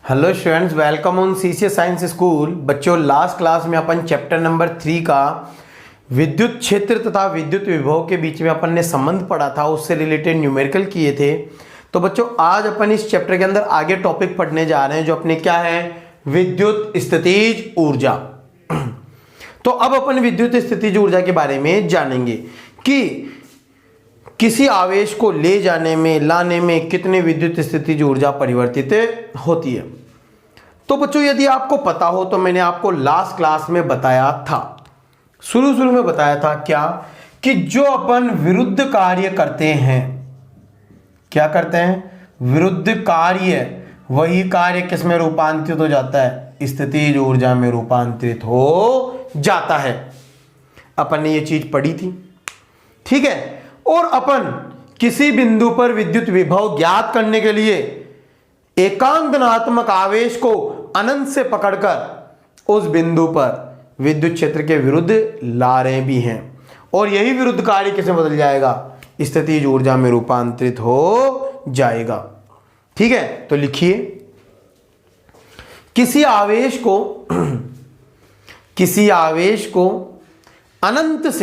Hello students, welcome on CCS science school. बच्चों, last class में अपन chapter number 3 का विद्युत क्षेत्र तथा विद्युत विभव के बीच में अपन ने संबंध पढ़ा था, उससे रिलेटेड न्यूमेरिकल किए थे। तो बच्चों, आज अपन इस चैप्टर के अंदर आगे टॉपिक पढ़ने जा रहे हैं जो अपने क्या है, विद्युत स्थितिज ऊर्जा। तो अब अपन विद्युत स्थितिज ऊर्जा के बारे में जानेंगे कि किसी आवेश को ले जाने में लाने में कितने विद्युत स्थितिज ऊर्जा परिवर्तित होती है। तो बच्चों, यदि आपको पता हो तो मैंने आपको लास्ट क्लास में बताया था, शुरू में बताया था क्या, कि जो अपन विरुद्ध कार्य करते हैं, क्या करते हैं, विरुद्ध कार्य, वही कार्य किस में रूपांतरित हो जाता है, स्थितिज ऊर्जा में रूपांतरित हो जाता है। अपन ने ये चीज पढ़ी थी, ठीक है। और अपन किसी बिंदु पर विद्युत विभव ज्ञात करने के लिए एकांक धनात्मक आवेश को अनंत से पकड़कर उस बिंदु पर विद्युत क्षेत्र के विरुद्ध ला रहे भी हैं, और यही विरुद्ध कार्य किसमें बदल जाएगा, स्थितिज ऊर्जा में रूपांतरित हो जाएगा। ठीक है, तो लिखिए, किसी आवेश को अनंत से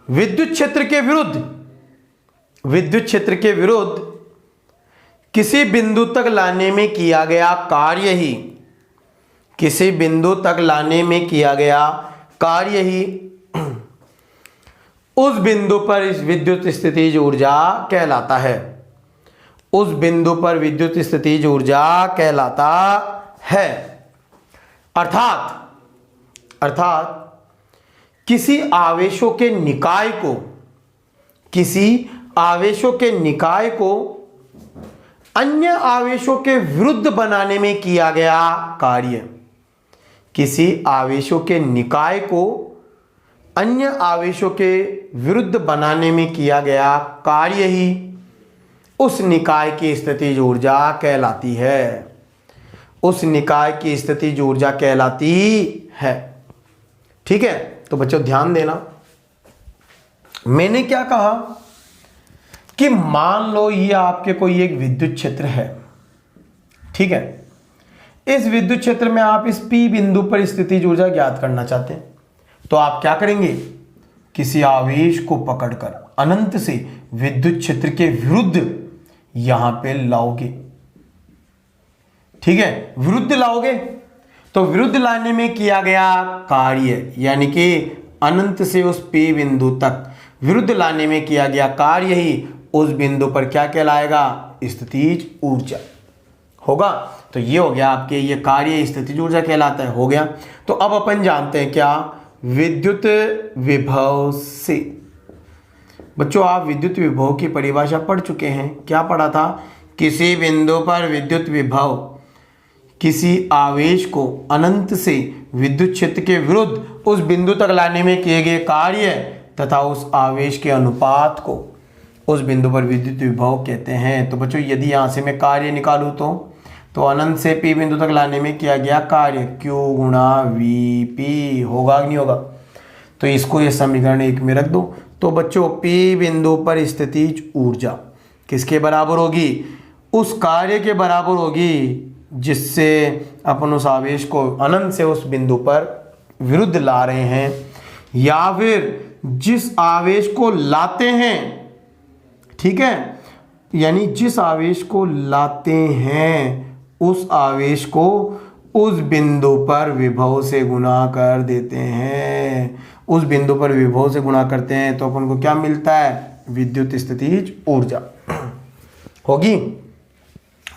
विद्युत क्षेत्र के विरुद्ध किसी बिंदु तक लाने में किया गया कार्य ही उस बिंदु पर इस विद्युत स्थितिज ऊर्जा कहलाता है। अर्थात किसी आवेशों के निकाय को अन्य आवेशों के विरुद्ध बनाने में किया गया कार्य, किसी आवेशों के निकाय को अन्य आवेशों के विरुद्ध बनाने में किया गया कार्य ही उस निकाय की स्थितिज ऊर्जा कहलाती है। ठीक है, तो बच्चों ध्यान देना, मैंने क्या कहा कि मान लो ये आपके कोई एक विद्युत क्षेत्र है, ठीक है। इस विद्युत क्षेत्र में आप इस P बिंदु पर स्थितिज ऊर्जा ज्ञात करना चाहते हैं, तो आप क्या करेंगे, किसी आवेश को पकड़कर अनंत से विद्युत क्षेत्र के विरुद्ध यहां पे लाओगे। ठीक है, विरुद्ध लाओगे, तो विरुद्ध लाने में किया गया कार्य, यानी कि अनंत से उस P बिंदु तक विरुद्ध लाने में किया गया कार्य ही उस बिंदु पर क्या कहलाएगा, स्थितिज ऊर्जा होगा। तो ये हो गया आपके, ये कार्य स्थितिज ऊर्जा कहलाता है, हो गया। तो अब अपन जानते हैं क्या, विद्युत विभव से। बच्चों, आप विद्युत विभव की परिभाषा पढ़ चुके हैं, क्या पढ़ा था, किसी बिंदु पर विद्युत विभव किसी आवेश को अनंत से विद्युत क्षेत्र के विरुद्ध उस बिंदु तक लाने में किए गए कार्य तथा उस आवेश के अनुपात को उस बिंदु पर विद्युत विभव कहते हैं। तो बच्चों, यदि यहां से मैं कार्य निकालूं तो अनंत से P बिंदु तक लाने में किया गया कार्य Q गुणा VP होगा कि नहीं होगा। तो इसको ये समीकरण 1 में रख दो। तो बच्चों, P बिंदु पर स्थितिज ऊर्जा किसके बराबर होगी, उस कार्य के बराबर होगी जिससे अपन उस आवेश को अनंत से उस बिंदु पर विरुद्ध ला रहे हैं, या फिर जिस आवेश को लाते हैं, ठीक है, यानी जिस आवेश को लाते हैं उस आवेश को उस बिंदु पर विभव से गुणा कर देते हैं। उस बिंदु पर विभव से गुणा करते हैं तो अपन को क्या मिलता है, विद्युत स्थितिज ऊर्जा होगी।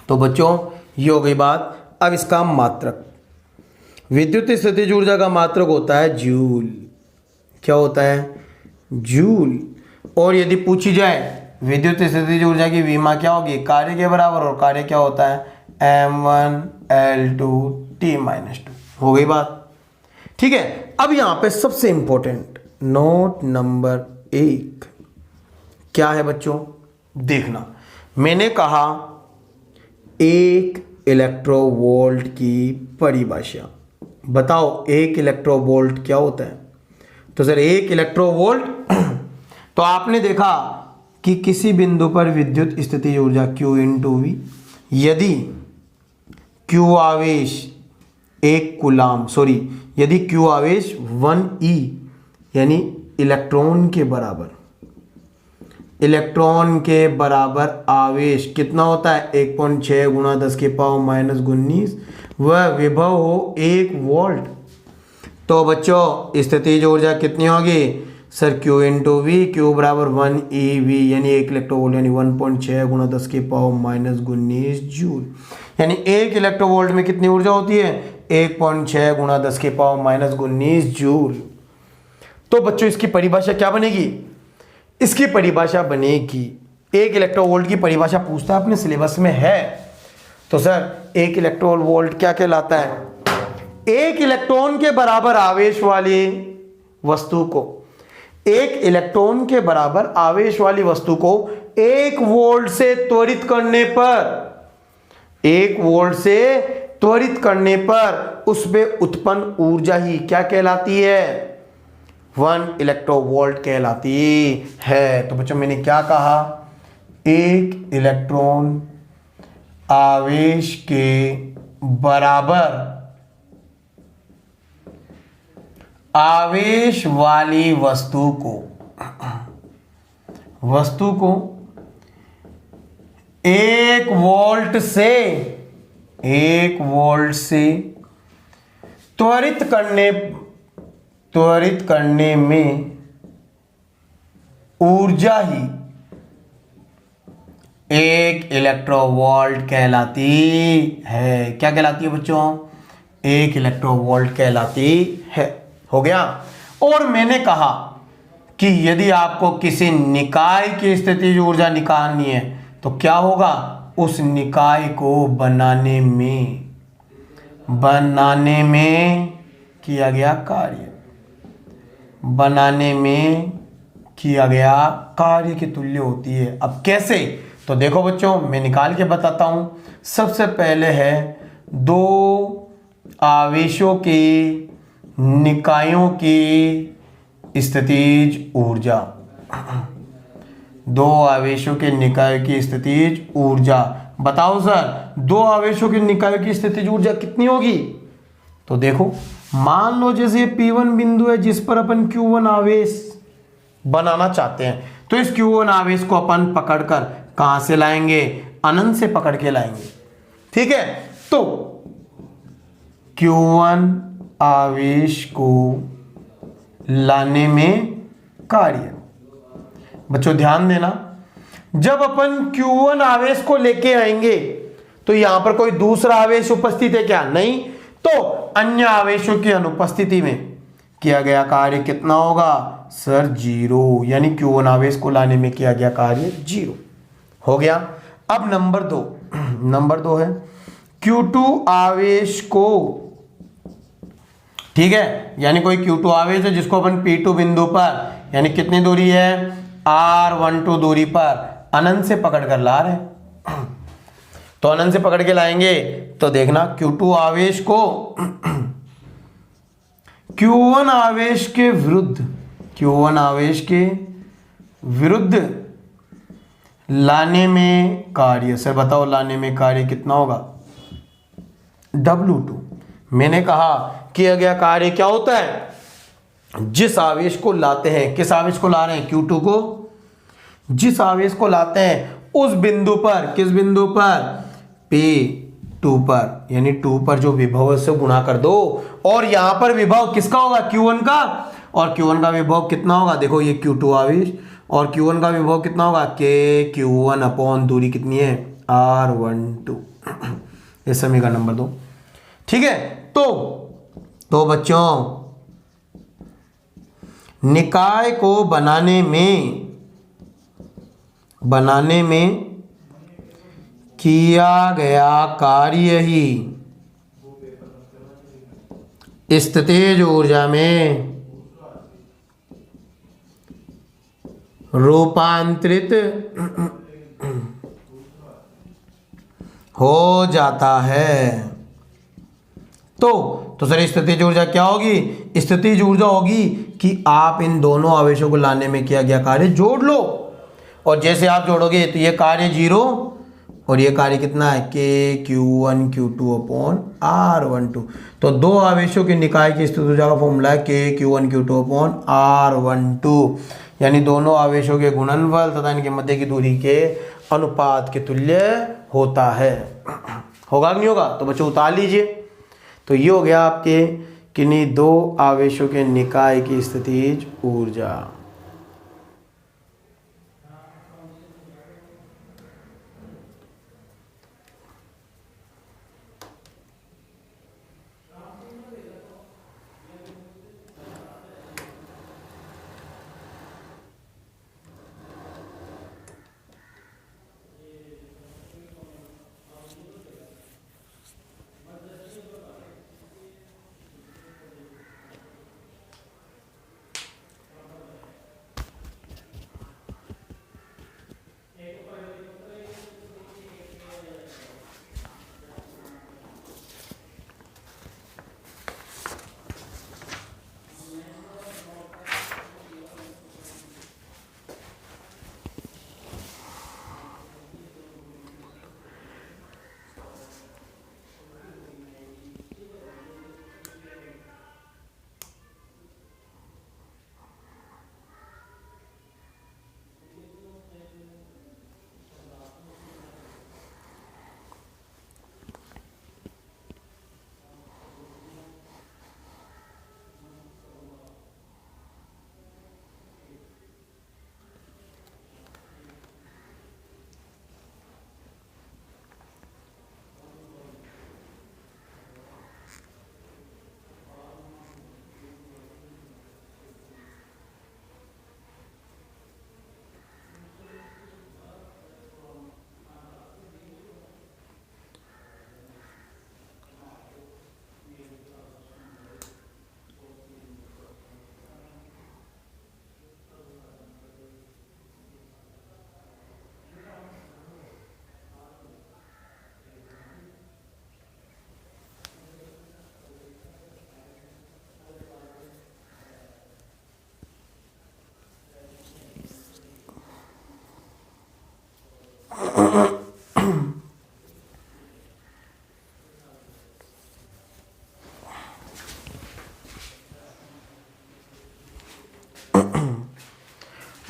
तो बच्चों, ये हो गई बात। अब इसका मात्रक, विद्युत स्थितिज ऊर्जा का मात्रक होता है जूल। क्या होता है, जूल। और यदि पूछी जाए विद्युत स्थितिज ऊर्जा की विमा क्या होगी, कार्य के बराबर, और कार्य क्या होता है, m1L2T-2। हो गई बात, ठीक है। अब यहां पे सबसे इंपॉर्टेंट नोट नंबर 1 क्या है बच्चों, देखना। मैंने कहा 1 इलेक्ट्रोवोल्ट की परिभाषा, बताओ 1 इलेक्ट्रोवोल्ट क्या होता है। तो सर 1 इलेक्ट्रोवोल्ट तो आपने देखा कि किसी बिंदु पर विद्युत स्थितिज ऊर्जा Q इंटू वी, यदि Q आवेश यदि Q आवेश 1e यानी इलेक्ट्रॉन के बराबर आवेश कितना होता है 1.6 गुणा 10 के पावर माइनस 19, वह विभव हो 1 वोल्ट, तो बच्चों स्थितिज ऊर्जा कितनी होगी sir Q into V, Q बराबर 1eV यानी 1 इलेक्ट्रोवोल्ट यानी 1.6 गुणा 10 के पावर माइनस 19 जूल, यानी 1 इलेक्ट्रोवोल्ट में कितनी ऊर्जा होती है 1.6 गुणा 10 के पावर माइनस 19 जूल। तो बच्चों इसकी परिभाषा क्या बनेगी, इसकी परिभाषा बनेगी 1 इलेक्ट्रोवोल्ट की परिभाषा पूछता है अपने सिलेबस में है, तो सर 1 इलेक्ट्रोवोल्ट क्या कहलाता है, 1 इलेक्ट्रॉन के बराबर आवेश वाली वस्तु को 1 इलेक्ट्रॉन के बराबर आवेश वाली वस्तु को 1 वोल्ट से त्वरित करने पर उस पे उत्पन्न ऊर्जा ही क्या कहलाती है 1 इलेक्ट्रोवोल्ट कहलाती है। तो बच्चों मैंने क्या कहा, 1 इलेक्ट्रॉन आवेश के बराबर आवेश वाली वस्तु को 1 वोल्ट से त्वरित करने में ऊर्जा ही 1 इलेक्ट्रोवोल्ट कहलाती है। क्या कहलाती है बच्चों, 1 इलेक्ट्रोवोल्ट कहलाती है। हो गया। और मैंने कहा कि यदि आपको किसी निकाय की स्थितिज ऊर्जा निकालनी है तो क्या होगा, उस निकाय को बनाने में किया गया कार्य के तुल्य होती है। अब कैसे, तो देखो बच्चों मैं निकाल के बताता हूं। सबसे पहले है 2 आवेशों के निकायों की स्थितिज ऊर्जा, 2 आवेशों के निकायों की स्थितिज ऊर्जा। बताओ सर 2 आवेशों के निकायों की स्थितिज ऊर्जा कितनी होगी, तो देखो मान लो जैसे P1 बिंदु है जिस पर अपन Q1 आवेश बनाना चाहते हैं, तो इस Q1 आवेश को अपन पकड़कर कहां से लाएंगे, अनंत से पकड़ के लाएंगे। ठीक है, तो Q1 आवेश को लाने में कार्य, बच्चों ध्यान देना, जब अपन Q1 आवेश को लेके आएंगे तो यहां पर कोई दूसरा आवेश उपस्थित है क्या, नहीं, तो अन्य आवेशों की अनुपस्थिति में किया गया कार्य कितना होगा सर 0, यानी Q1 आवेश को लाने में किया गया कार्य 0 हो गया। अब नंबर 2 है Q2 आवेश को, ठीक है, यानी कोई Q2 आवेश है जिसको अपन P2 बिंदु पर यानी कितनी दूरी है R12 दूरी पर अनंत से पकड़ कर ला रहे हैं, तो अनंत से पकड़ के लाएंगे तो देखना Q2 आवेश को Q1 आवेश के विरुद्ध लाने में कार्य, सर बताओ लाने में कार्य कितना होगा W2। मैंने कहा किया गया कार्य क्या होता है, जिस आवेश को लाते हैं, किस आवेश को ला रहे हैं Q2 को, जिस आवेश को लाते हैं उस बिंदु पर, किस बिंदु पर P2 पर, यानी 2 पर जो विभव से गुणा कर दो, और यहां पर विभव किसका होगा Q1 का, और Q1 का विभव कितना होगा, देखो ये Q2 आवेश और Q1 का विभव कितना होगा Q1 अपॉन दूरी कितनी है R12, इस समीकरण नंबर 2। ठीक है, तो बच्चों निकाय को बनाने में किया गया कार्य ही स्थितिज ऊर्जा में रूपांतरित हो जाता है। तो सर स्थितिज ऊर्जा क्या होगी, स्थितिज ऊर्जा होगी कि आप इन दोनों आवेशों को लाने में किया गया कार्य जोड़ लो, और जैसे आप जोड़ोगे तो ये कार्य 0 और ये कार्य कितना है KQ1Q2/R12। तो दो आवेशों के निकाय की स्थिति ऊर्जा का फॉर्मूला है KQ1Q2/R12, यानी दोनों आवेशों के गुणनफल तथा इनके मध्य की दूरी के अनुपात के तुल्य होता है। होगा कि नहीं होगा? तो बच्चों उतार लीजिए। तो ये हो गया आपके किन्हीं दो आवेशों के निकाय की स्थितिज ऊर्जा।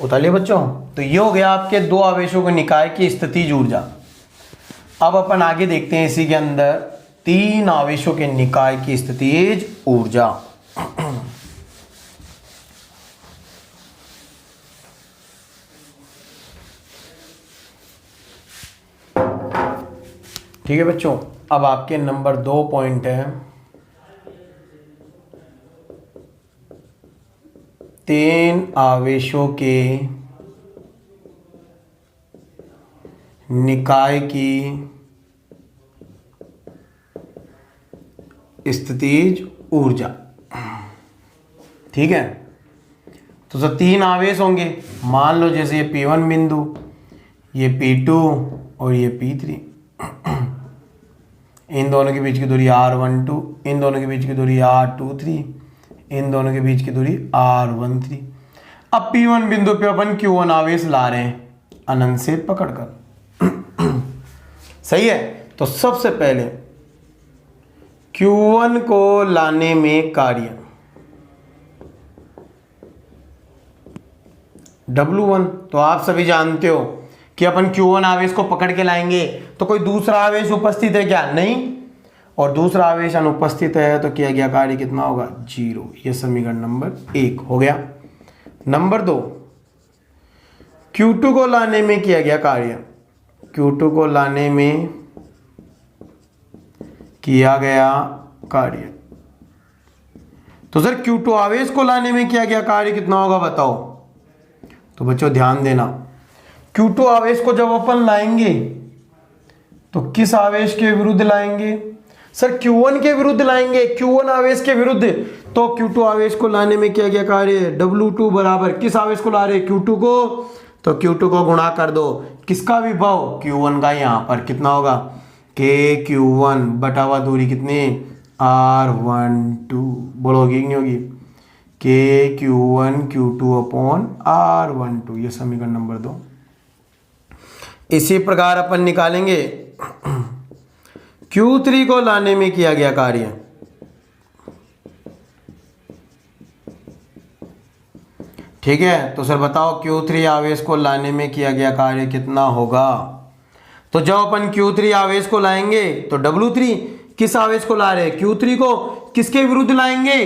उतारिए बच्चों। तो ये हो गया आपके दो आवेशों के निकाय की स्थितिज ऊर्जा। अब अपन आगे देखते हैं इसी के अंदर तीन आवेशों के निकाय की स्थितिज ऊर्जा। ठीक है बच्चों, अब आपके नंबर 2 पॉइंट है तीन आवेशों के निकाय की स्थितिज ऊर्जा। ठीक है, तो सर तीन आवेश होंगे, मान लो जैसे ये P1 बिंदु, ये P2 और ये P3। इन दोनों के बीच की दूरी R12, इन दोनों के बीच की दूरी R23, इन दोनों के बीच की दूरी R13। अब P1 बिंदु पे अपन Q1 आवेश ला रहे हैं अनंत से पकड़कर। सही है, तो सबसे पहले Q1 को लाने में कार्य W1, तो आप सभी जानते हो कि अपन Q1 आवेश को पकड़ के लाएंगे तो कोई दूसरा आवेश उपस्थित है क्या? नहीं। और दूसरा आवेश अनुपस्थित है तो किया गया कार्य कितना होगा? 0। यह समीकरण नंबर 1 हो गया। नंबर 2, Q2 को लाने में किया गया कार्य, Q2 को लाने में किया गया कार्य, तो सर Q2 आवेश को लाने में किया गया कार्य कितना होगा बताओ? तो बच्चों ध्यान देना, Q2 आवेश को जब अपन लाएंगे तो किस आवेश के विरुद्ध लाएंगे? सर Q1 के विरुद्ध लाएंगे, Q1 आवेश के विरुद्ध। तो Q2 आवेश को लाने में किया गया कार्य W2 बराबर किस आवेश को ला रहे? Q2 को। तो Q2 को गुणा कर दो किसका विभव? Q1 का। यहाँ पर कितना होगा? KQ1 बटा हुआ दूरी कितनी? R12। बोलोगी नहीं होगी? KQ1 Q2/R12। ये समीकरण नंबर 2। इसी प्रकार अपन निकालेंगे Q3 को लाने में किया गया कार्य। ठीक है, तो सर बताओ Q3 आवेश को लाने में किया गया कार्य कितना होगा। तो जब अपन Q3 आवेश को लाएंगे तो W3 किस आवेश को ला रहे हैं, Q3 को किसके विरुद्ध लाएंगे,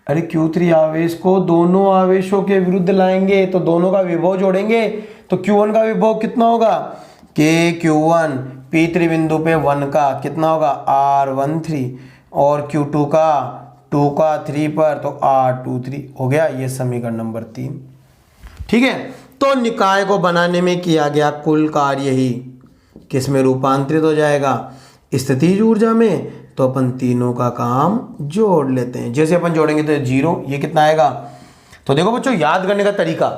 अरे Q3 आवेश को दोनों आवेशों के विरुद्ध लाएंगे, तो दोनों का विभव जोड़ेंगे तो Q1 का विभव कितना होगा, KQ1 P3 बिंदु पे 1 का कितना होगा R13 और Q2 का 2 का 3 पर तो R23 हो गया। ये समीकरण नंबर 3। ठीक है, तो निकाय को बनाने में किया गया कुल कार्य ही किस में रूपांतरित हो जाएगा, स्थितिज ऊर्जा में। तो अपन तीनों का काम जोड़ लेते हैं। जैसे अपन जोड़ेंगे तो 0, ये कितना आएगा। तो देखो बच्चों, याद करने का तरीका,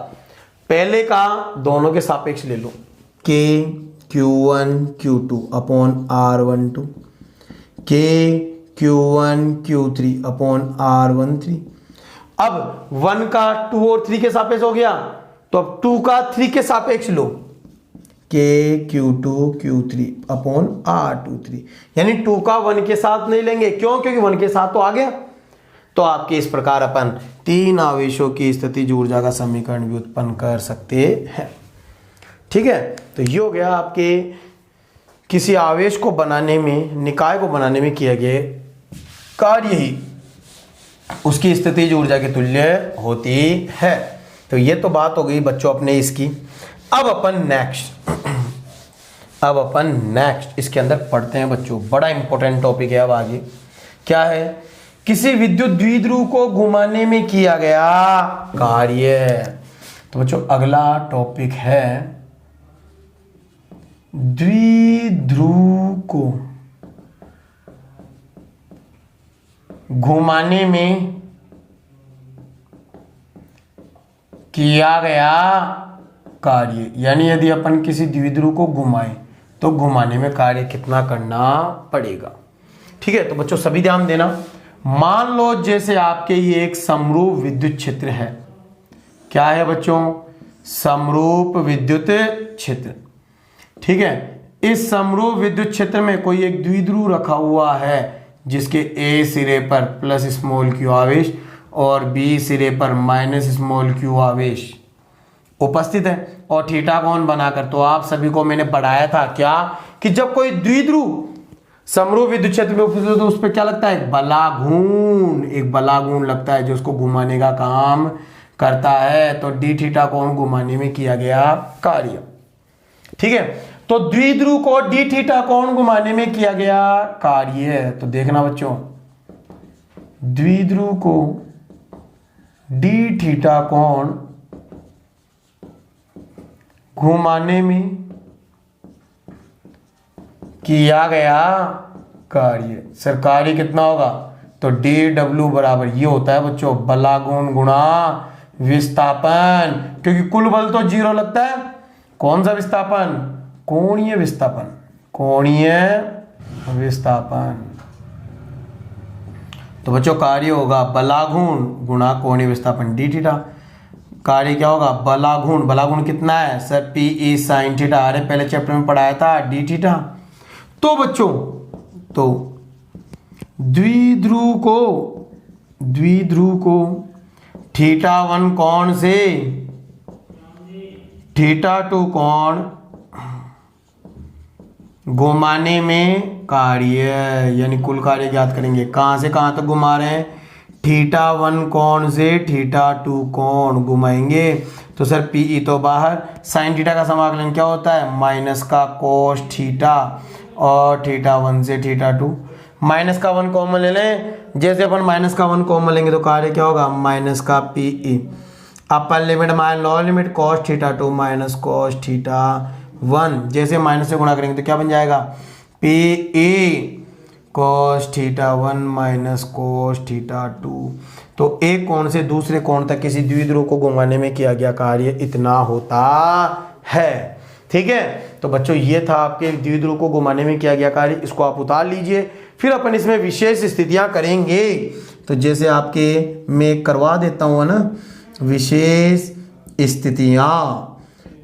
पहले का दोनों के सापेक्ष ले लो, KQ1 Q2 upon R12, KQ1 Q3 upon R13। अब 1 का 2 और 3 के सापेक्ष हो गया, तो अब 2 का 3 के सापेक्ष लो, KQ2 Q3 अपॉन R23, यानी 2 का 1 के साथ नहीं लेंगे, क्यों, क्योंकि 1 के साथ तो आ गया। तो आपके इस प्रकार अपन 3 आवेशों की स्थितिज ऊर्जा का समीकरण भी उत्पन्न कर सकते हैं। ठीक है, तो ये हो गया आपके किसी आवेश को बनाने में, निकाय को बनाने में किया गया कार्य ही उसकी स्थितिज ऊर्जा के तुल्य होती है। तो ये तो बात हो गई बच्चों अपने इसकी। अब अपन नेक्स्ट इसके अंदर पढ़ते हैं बच्चों, बड़ा इंपॉर्टेंट टॉपिक है। अब आगे क्या है, किसी विद्युत द्विध्रुव को घुमाने में किया गया कार्य। तो बच्चों अगला टॉपिक है द्विध्रुव को घुमाने में किया गया कार्य, यानी यदि अपन किसी द्विध्रुव को घुमाएं तो घुमाने में कार्य कितना करना पड़ेगा। ठीक है, तो बच्चों सभी ध्यान देना। मान लो जैसे आपके ये एक समरूप विद्युत क्षेत्र है। क्या है बच्चों, समरूप विद्युत क्षेत्र। ठीक है, इस समरूप विद्युत क्षेत्र में कोई एक द्विध्रुव रखा हुआ है जिसके A सिरे पर प्लस स्मॉल q आवेश और B सिरे पर माइनस स्मॉल q आवेश उपस्थित है, और थीटा कोण बनाकर। तो आप सभी को मैंने पढ़ाया था क्या, कि जब कोई द्विध्रुव समरूप विद्युत क्षेत्र में उपस्थित है तो उस पर क्या लगता है, एक बलागुण लगता है जो उसको घुमाने का काम करता है। तो डी थीटा कोण घुमाने में किया गया कार्य। ठीक है, तो द्विध्रुव को डी थीटा कोण घुमाने में किया गया कार्य। तो देखना बच्चों, द्विध्रुव को डी थीटा कोण घुमाने में किया गया कार्य। सर कार्य कितना होगा, तो डी डब्ल्यू बराबर ये होता है बच्चों बलागुण गुणा विस्थापन, क्योंकि कुल बल तो 0 लगता है। कौन सा विस्थापन, कोणीय विस्थापन, कोणीय विस्थापन। तो बच्चों कार्य होगा बलागुण गुणा कोणीय विस्थापन डी थीटा। कार्य क्या होगा, बलागुण, बलागुण कितना है sir, P E sine theta. अरे पहले चैप्टर में पढ़ाया था डी थीटा। तो बच्चों तो द्विध्रुव को थीटा 1 कोण से थीटा 2 कोण घुमाने में कार्य, यानी कुल कार्य ज्ञात करेंगे। कहां से कहां तक घुमा रहे हैं, थीटा 1 कोण से थीटा 2 कोण घुमाएंगे। तो सर पीई तो बाहर, साइन थीटा का समाकलन क्या होता है, माइनस का कोस थीटा और थीटा 1 से थीटा 2। माइनस का 1 कॉमन ले लें, जैसे अपन माइनस का 1 कॉमन लेंगे तो कार्य क्या होगा, माइनस का PE upper limit minus lower limit cos theta 2 minus cos theta 1। जैसे माइनस से गुणा करेंगे तो क्या बन जाएगा, PE cos theta 1 minus cos theta 2। तो एक कोण से दूसरे कोण तक किसी द्विध्रुव को घुमाने में किया गया कार्य इतना होता है। ठीक है, तो बच्चों ये था आपके द्विध्रुव को घुमाने में किया गया कार्य। इसको आप उतार लीजिए, फिर अपन इसमें विशेष स्थितियां करेंगे। तो जैसे आपके मैं करवा देता हूँ ना, विशेष स्थितियां,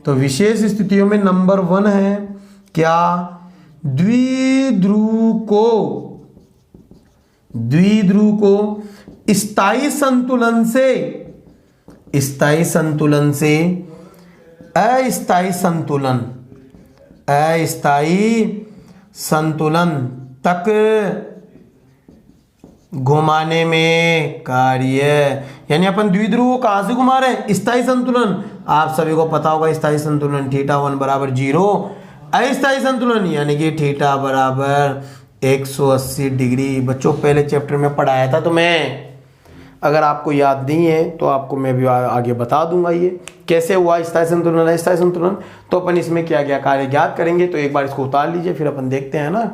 तो विशेष स्थितियों में नंबर 1 है क्या, द्विध्रुव को स्थायी संतुलन से अस्थायी संतुलन तक घुमाने में कार्य, यानी अपन द्विध्रुव को कहां से घुमा रहे हैं, स्थायी संतुलन। आप सभी को पता होगा स्थायी संतुलन θ1 बराबर 0, अस्थायी संतुलन यानी कि θ बराबर 180 डिग्री। बच्चों पहले चैप्टर में पढ़ाया था तुम्हें, अगर आपको याद नहीं है तो आपको मैं भी आगे बता दूंगा ये कैसे हुआ स्थायी संतुलन अस्थायी संतुलन। तो अपन इसमें क्या क्या कार्य ज्ञात करेंगे, तो एक बार इसको उतार लीजिए फिर अपन देखते हैं ना।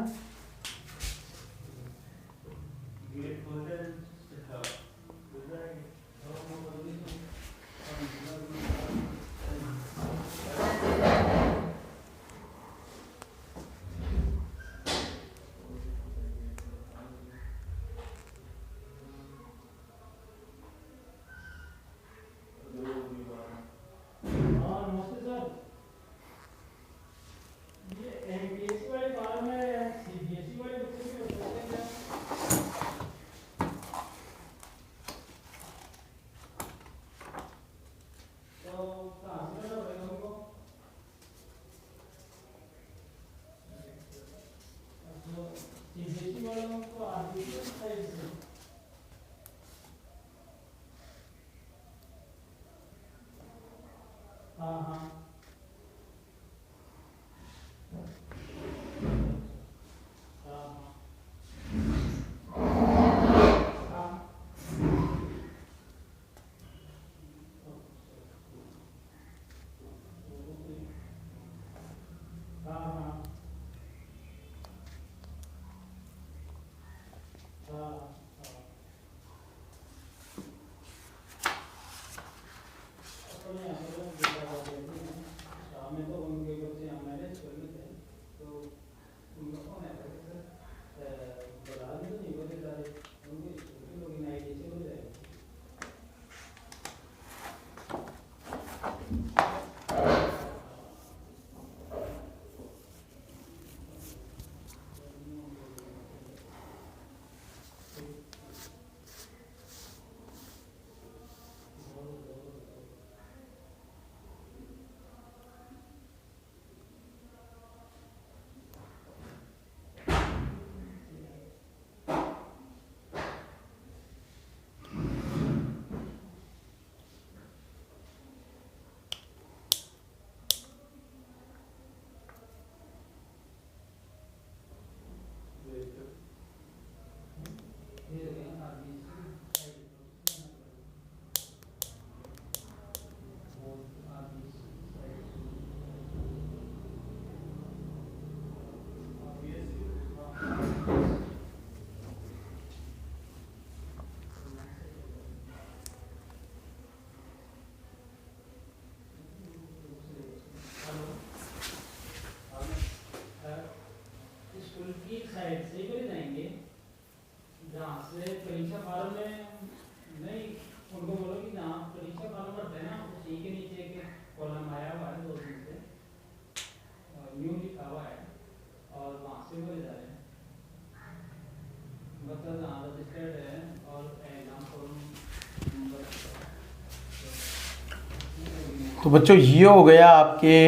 तो बच्चों ये हो गया आपके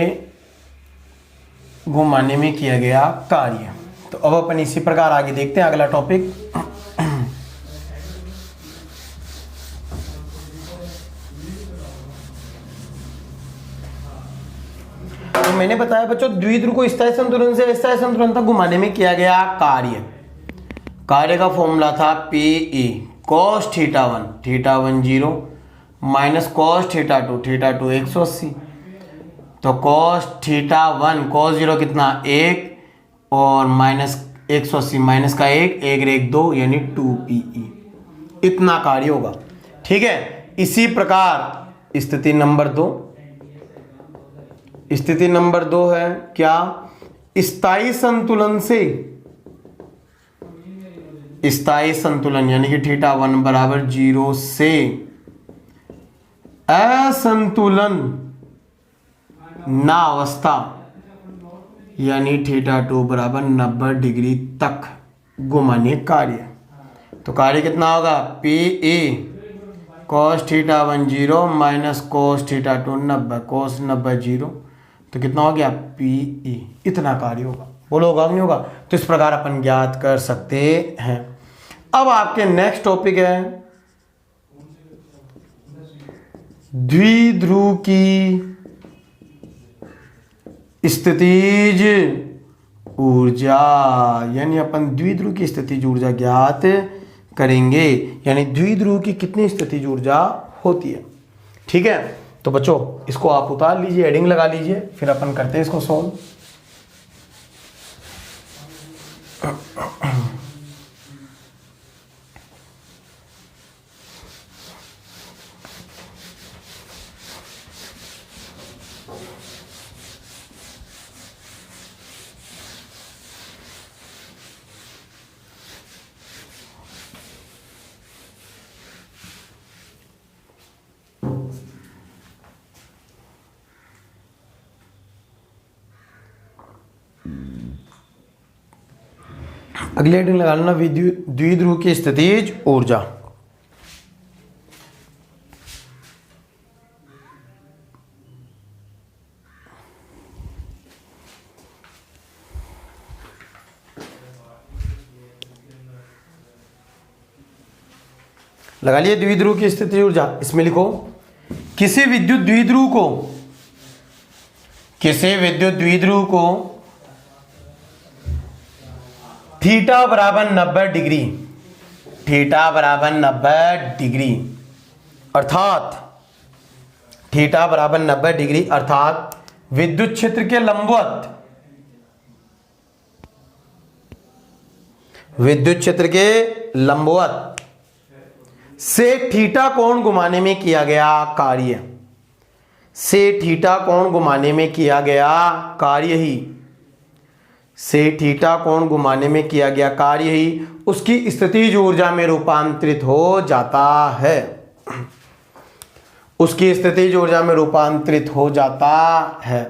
घुमाने में किया गया कार्य। तो अब अपन इसी प्रकार आगे देखते हैं अगला टॉपिक। तो मैंने बताया बच्चों द्विध्रुव को स्थायी संतुलन से अस्थायी संतुलन तक घुमाने में किया गया कार्य का फॉर्मूला था Pe cos θ1 0 माइनस cos θ2 180। तो cos θ1 cos 0 कितना 1 और माइनस 180 माइनस का 1 1 2 यानी 2Pe, इतना कार्य होगा। ठीक है, इसी प्रकार स्थिति नंबर 2 है क्या, स्थायी संतुलन यानी कि θ1 बराबर 0 से असंतुलन ना अवस्था यानी θ2 बराबर 90 डिग्री तक घुमाने कार्य। तो कार्य कितना होगा, पी ई cos θ1 0 माइनस cos θ2 90, cos 90 0, तो कितना हो गया पी ई, इतना कार्य होगा। बोलो होगा कि नहीं होगा। तो इस प्रकार अपन ज्ञात कर सकते हैं। अब आपके नेक्स्ट टॉपिक है द्विध्रुव की स्थितिज ऊर्जा, यानी अपन द्विध्रुव की स्थितिज ऊर्जा ज्ञात करेंगे, यानी द्विध्रुव की कितनी स्थितिज ऊर्जा होती है। ठीक है, तो बच्चों इसको आप उतार लीजिए, हेडिंग लगा लीजिए, फिर अपन करते हैं इसको सॉल्व। अगली हेडिंग लगा लेना द्विध्रुव की स्थितिज ऊर्जा। लगा लिए द्विध्रुव की स्थितिज ऊर्जा। इसमें लिखो किसी विद्युत द्विध्रुव को थीटा बराबर 90 डिग्री, थीटा बराबर 90 डिग्री अर्थात थीटा बराबर 90 डिग्री अर्थात विद्युत क्षेत्र के लंबवत, विद्युत क्षेत्र के लंबवत से थीटा कोण घुमाने में किया गया कार्य, से थीटा कोण घुमाने में किया गया कार्य ही, से थीटा कोण घुमाने में किया गया कार्य ही उसकी स्थितिज ऊर्जा में रूपांतरित हो जाता है, उसकी स्थितिज ऊर्जा में रूपांतरित हो जाता है।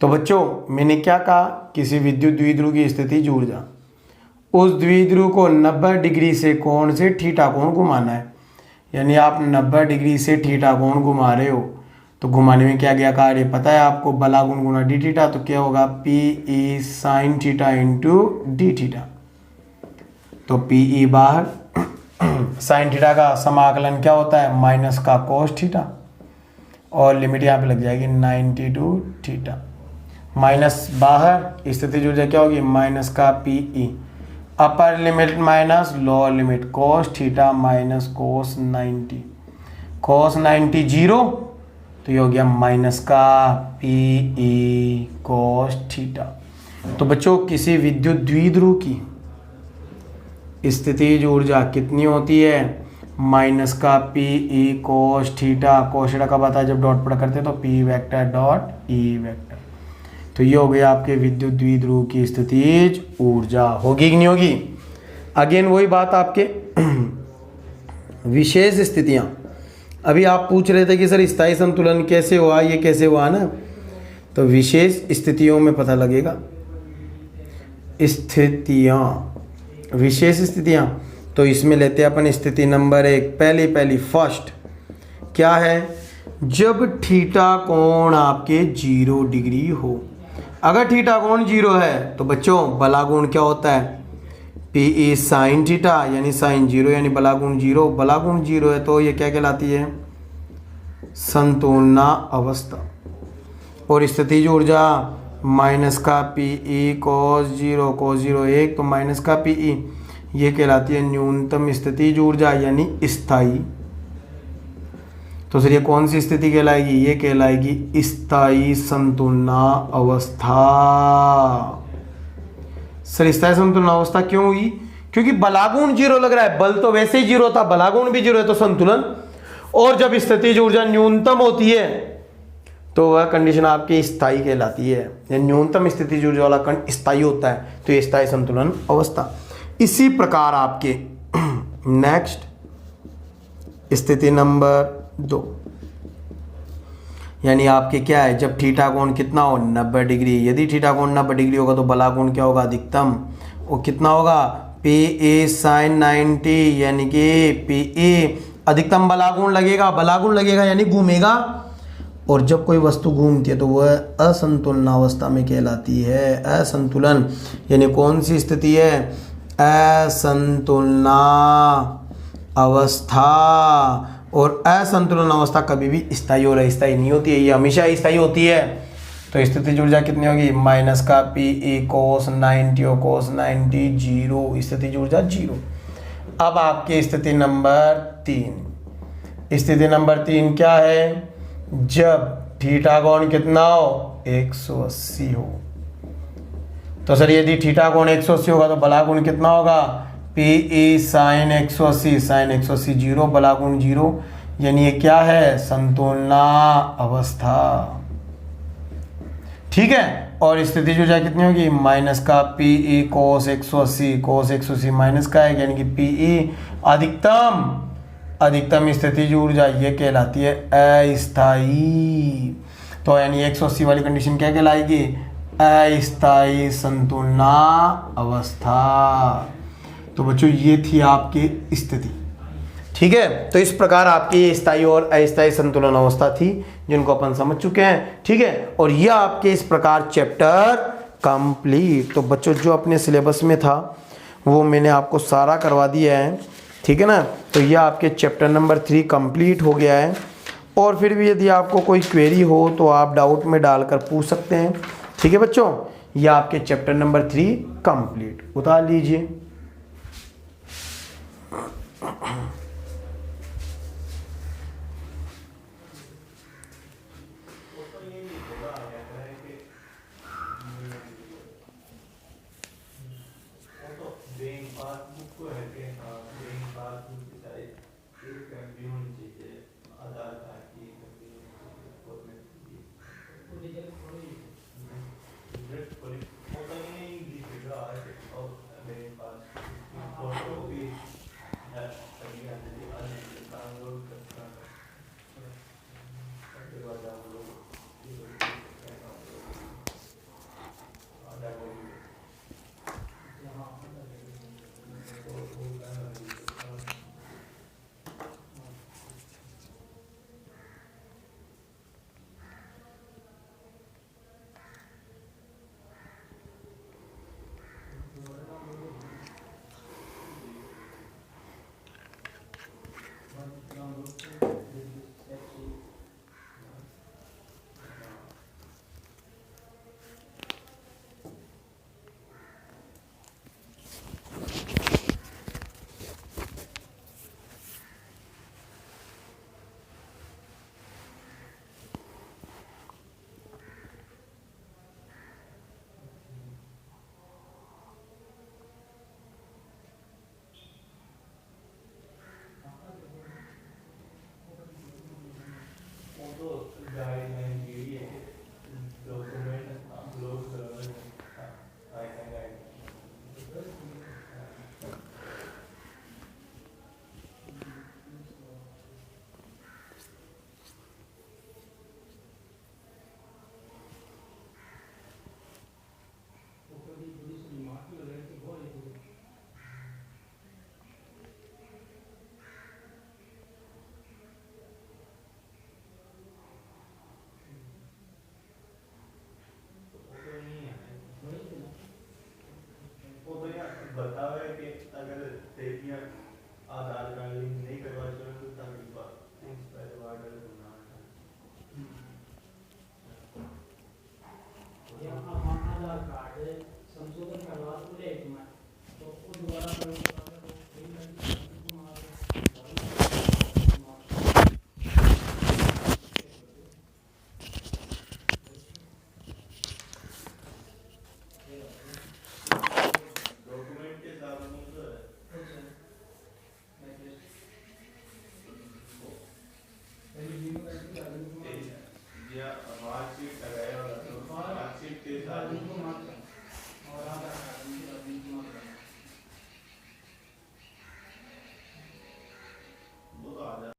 तो बच्चों मैंने क्या कहा, किसी विद्युत द्विध्रुव की स्थितिज ऊर्जा, उस द्विध्रुव को 90 डिग्री से कोण से थीटा कोण घुमाना है, यानी आप 90 डिग्री से थीटा कोण घुमा रहे हो, तो घुमाने में क्या गया कार्य पता है आपको, बला गुण गुना डी थीटा, तो क्या होगा P E sine theta into D theta. तो पी ई बाहर, साइन थीटा का समाकलन क्या होता है माइनस का कोस थीटा, और लिमिट यहाँ पे लग जाएगी 92 थीटा, माइनस बाहर स्थितिज ऊर्जा क्या होगी माइनस का पी ई, अपर limit minus lower limit cos theta minus cos 90, कोस 90 जीरो, तो ये हो गया माइनस का पी ई कोस थीटा। तो बच्चों किसी विद्युत द्विध्रुव की स्थितिज ऊर्जा कितनी होती है, माइनस का P E cos theta, cos theta कब आता है जब डॉट प्रोडक्ट करते हैं, तो P vector dot E vector. तो ये हो गया आपके विद्युत द्विध्रुव की स्थितिज ऊर्जा। होगी कि नहीं होगी। अगेन वही बात आपके विशेष स्थितियां, अभी आप पूछ रहे थे कि सर स्थायी संतुलन कैसे हुआ, ये कैसे हुआ ना, तो विशेष स्थितियों में पता लगेगा। स्थितियां, विशेष स्थितियां, तो इसमें लेते हैं अपन स्थिति नंबर 1, पहली फर्स्ट क्या है, जब थीटा कोण आपके 0 डिग्री हो। अगर थीटा कोण 0 है तो बच्चों बला गुण क्या होता है पी ई साइन थीटा, यानी साइन 0 यानी बला गुण 0, बला गुण 0 है तो ये क्या कहलाती है संतुलना अवस्था। और स्थितिज ऊर्जा माइनस का पी ई कोस 0, कोस 0 1, तो माइनस का पी ई ये कहलाती है न्यूनतम स्थितिज ऊर्जा यानी स्थाई। तो सर ये कौन सी स्थिति कहलाएगी, ये कहलाएगी स्थाई संतुलना अवस्था। सर स्थाई संतुलन अवस्था क्यों हुई, क्योंकि बलागुण 0 लग रहा है, बल तो वैसे ही 0 था, बलागुण भी 0 है तो संतुलन। और जब स्थितिज ऊर्जा न्यूनतम होती है तो वह कंडीशन आपकी स्थाई कहलाती है, न्यूनतम स्थितिज ऊर्जा वाला कण स्थाई होता है, तो ये स्थाई संतुलन अवस्था। इसी प्रकार आपके नेक्स्ट स्थिति नंबर 2, यानी आपके क्या है, जब थीटा कोण कितना हो 90 डिग्री, यदि थीटा कोण 90 डिग्री होगा तो बला कोण क्या होगा अधिकतम, वो कितना होगा पी ए साइन 90, यानी कि पी ए अधिकतम बलागुण लगेगा, बलागुण लगेगा यानी घूमेगा, और जब कोई वस्तु घूमती है तो वह असंतुलनावस्था में कहलाती है। असंतुलन यानी कौन सी स्थिति है, असंतुलना अवस्था, और असंतुलन अवस्था कभी भी स्थायी और अस्थायी नहीं होती है, ये हमेशा स्थायी होती है। तो स्थितिज ऊर्जा कितनी होगी, माइनस का पी ए कोस 90 और कोस 90 जीरो, स्थितिज ऊर्जा जीरो। अब आपकी स्थिति नंबर 3, स्थिति नंबर 3 क्या है, जब थीटा कोण कितना हो 180 हो। तो सर यदि थीटा कोण 180 होगा तो बला कोण कितना होगा, P E sine 180, sine 180 zero, बला कोण जीरो, यानी ये क्या है संतुलना अवस्था, ठीक है। और स्थिति ऊर्जा कितनी होगी, माइनस का पी ई कोस 180, कोस 180 माइनस का है, यानी कि पी ई अधिकतम, अधिकतम स्थितिज ऊर्जा ये कहलाती है अस्थायी। तो यानी 180 वाली कंडीशन क्या कहलाएगी, अस्थायी संतुलना अवस्था। तो बच्चों ये थी आपकी स्थिति, ठीक है। तो इस प्रकार आपकी स्थायी और अस्थायी संतुलन अवस्था थी जिनको अपन समझ चुके हैं, ठीक है। और यह आपके इस प्रकार चैप्टर कंप्लीट। तो बच्चों जो अपने सिलेबस में था वो मैंने आपको सारा करवा दिया है, ठीक है ना। तो यह आपके चैप्टर नंबर 3 कंप्लीट हो गया है। और फिर भी यदि आपको कोई क्वेरी हो तो आप डाउट में डालकर पूछ सकते हैं, ठीक है बच्चों। यह आपके चैप्टर नंबर 3 कंप्लीट, उतार लीजिए। बताओ कि अगर आधार कार्ड